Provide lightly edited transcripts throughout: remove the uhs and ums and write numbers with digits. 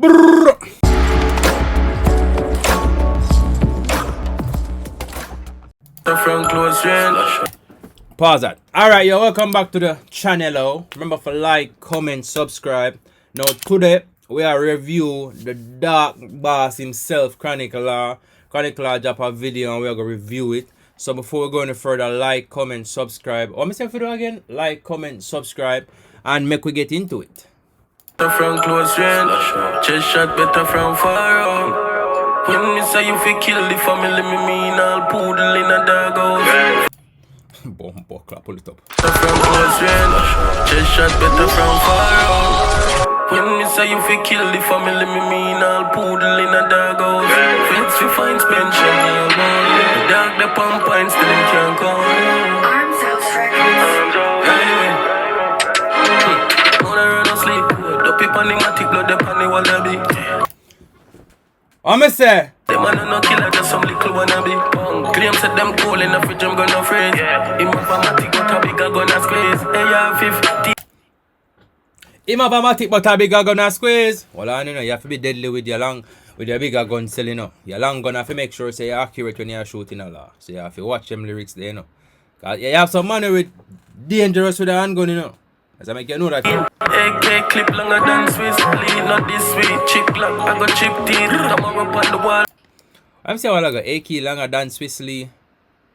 Brrr. Pause that. Alright, yo, welcome back to the channel. Remember to like, comment, subscribe. Now today we are review the dark boss himself, Chronicler. Chronicler drop a video and we are gonna review it. So before we go any further, like, comment, subscribe. What me say for you again? Like, comment, subscribe, and make we get into it. From close range, chest shot better from far out. When me say you fi kill the family, me mean all poodle in a doghouse. Bomb clap, pull it up. From close range, chest shot better from far out. When me say you fi kill the family, me mean all poodle in a doghouse. Feds fi find pension, the dog the pump and still can't come. Arms outstretched. I'm gonna say, them man no killer, just some little wannabe. Claim said them cool in the fridge, I'm gonna freeze. Him up a matic, but a bigger gonna squeeze. AR-50. him have a matic but a bigger gun a squeeze. Well, I know you have to be deadly with your bigger gun selling, you know. Your long gun have to make sure say you're accurate when you're shooting a lot. So you have to watch them lyrics there, you know. Cause you have some money with dangerous with a handgun, you know. As I make you know that. AK clip longer than Swiss. Lead not this way. Chip lock, I got chip teeth. Come up on the wall. I'm saying I got AK longer than Swiss Lee.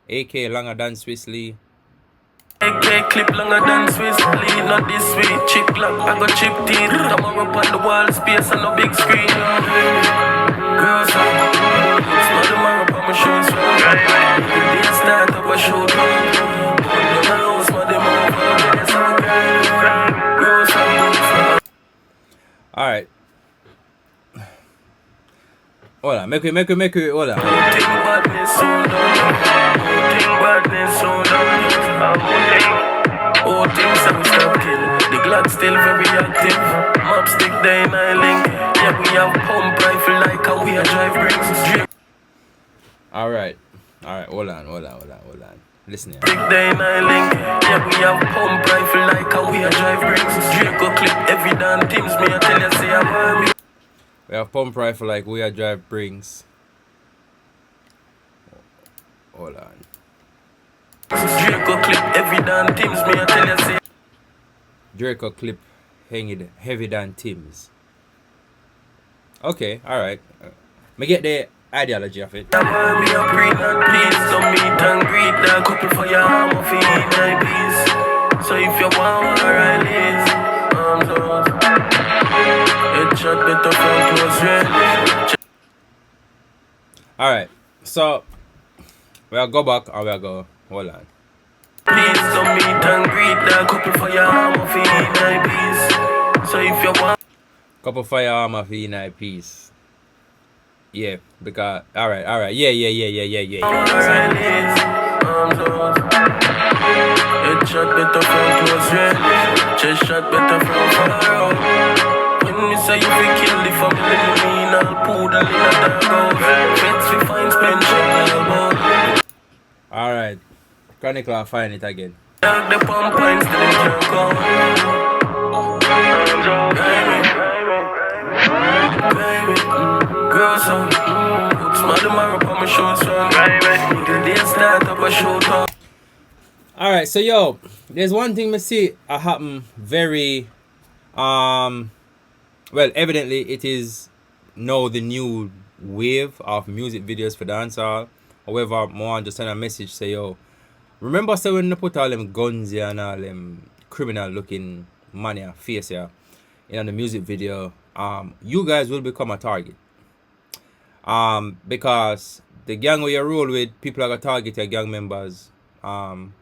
AK longer than Swiss Lee. AK clip longer than Swiss. Lead not this way. Chip lock, I got chip teeth. Come up on the wall. Space and a big screen. Girls up. Smell the man up on my shoes. They start up a shoot. Alright. Hold on, make it, hold on. The Glock still very active. Map stick there in link. Yeah, we have pump rifle like how we are drive brings. Alright, hold on. Listen here. Stick there in link. Yeah, we have pump rifle like how we are drive brings. Draco clip every damn teams. Me I tell you say I'm army. We have pump rifle like we are drive brings. Hold on. Draco clip every damn teams. Me I tell you say. Draco clip hanging heavy than Tim's. Okay, alright. Me get the ideology of it. Me a green and please don't meet and greet. That couple for your arm of my peace. So if you want where I live, headshot better from close range. Alright, so we'll go back and we'll go. Hold on. Please don't meet and greet. That couple for your arm of my peace. So if you want Couple firearm of in piece. Yeah, because alright. Yeah. Headshot better from close range. Chest shot better from far out. When me say you fi kill the family, me mean all poodle in a doghouse. Feds fi find pension. Alright. Chronicler find it again. Dog the pump and still can't come. Girls on, put small tomorrow on my shoes on. They start up a shoot up. Alright, so yo, there's one thing me see happen very well, evidently it is now the new wave of music videos for dancehall. However, I want to send a message say yo, remember say when they put all them guns here and all them criminal looking man here, face here in the music video, you guys will become a target. Because the gang where you roll with, people are gonna target your gang members. When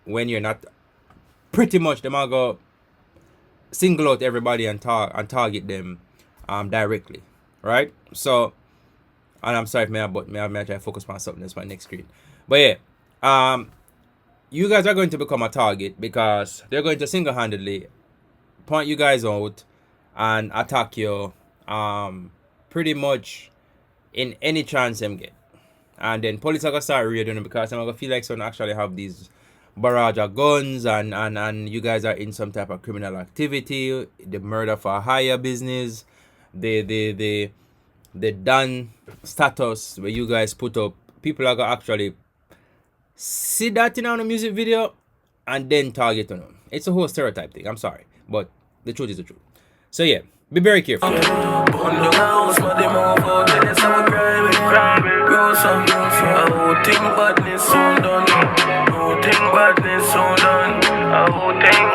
you're not, pretty much them are go single out everybody and target them directly, right? So, and I'm sorry if I try to focus on something that's my next screen, but yeah, you guys are going to become a target because they're going to single-handedly point you guys out and attack you pretty much in any chance them get. And then police are gonna start raiding them because I'm gonna feel like someone actually have these barrage of guns and you guys are in some type of criminal activity, the murder for hire business, the done status where you guys put up, people are gonna actually see that in on a music video and then target on them. It's a whole stereotype thing. I'm sorry, but the truth is the truth. So yeah, be very careful. On the house, but them over there, let's have a grimy. Grow some, I whole thing badness so done. Whole thing badness so done. A whole thing.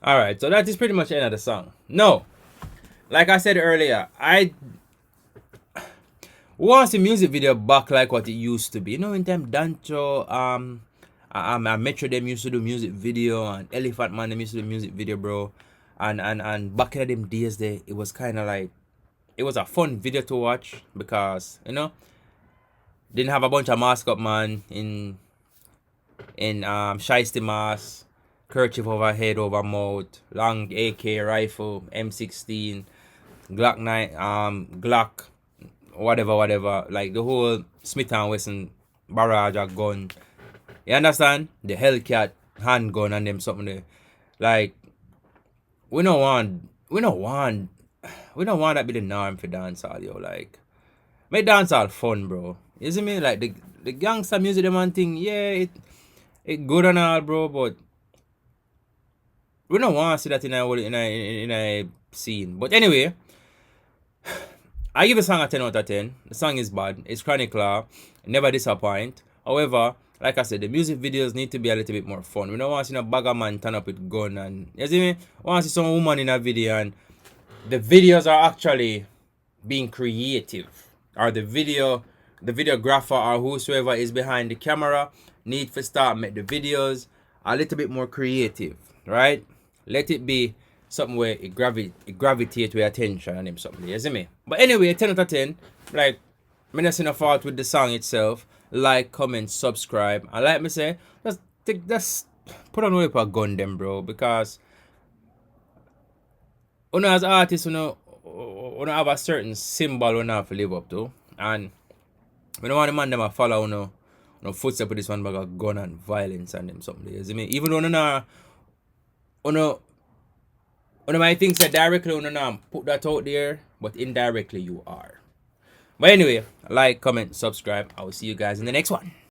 Alright, so that is pretty much the end of the song. No, like I said earlier, I want the music video back like what it used to be. You know, in time Dancho, Metro them used to do music video, and Elephant Man them used to do music video, bro. And back in them days, it was kind of like, it was a fun video to watch because, you know, didn't have a bunch of mask up man in shiesty mask, kerchief over head, over mouth, long AK rifle, M16, Glock 9, Glock, whatever, like the whole Smith & Wesson barrage of gun. You understand? The Hellcat handgun and them something there. Like, we don't want that be the norm for dancehall, yo. Like, make dancehall fun, bro. You see me? Like the gangster music, them one thing, yeah, it good and all, bro, but we don't want to see that in a scene. But anyway, I give the song a 10 out of 10. The song is bad. It's Chronic Law. Never disappoint. However, like I said, the music videos need to be a little bit more fun. We don't want to see a bagger man turn up with gun and, you see me? We want to see some woman in a video and the videos are actually being creative. Or the videographer or whosoever is behind the camera need to start make the videos a little bit more creative, right? Let it be something where it gravitate with attention and something, you see me? But anyway, 10 out of 10. Like, I'm not seeing a fault with the song itself. Like, comment, subscribe, and like me say, just put on away a gun them, bro, because as artists, have a certain symbol we have to live up to, and we don't want the man them to follow no footstep with this one bag of gun and violence and them something, you see me? Even though my things that directly put that out there, but indirectly you are. But anyway, like, comment, subscribe. I will see you guys in the next one.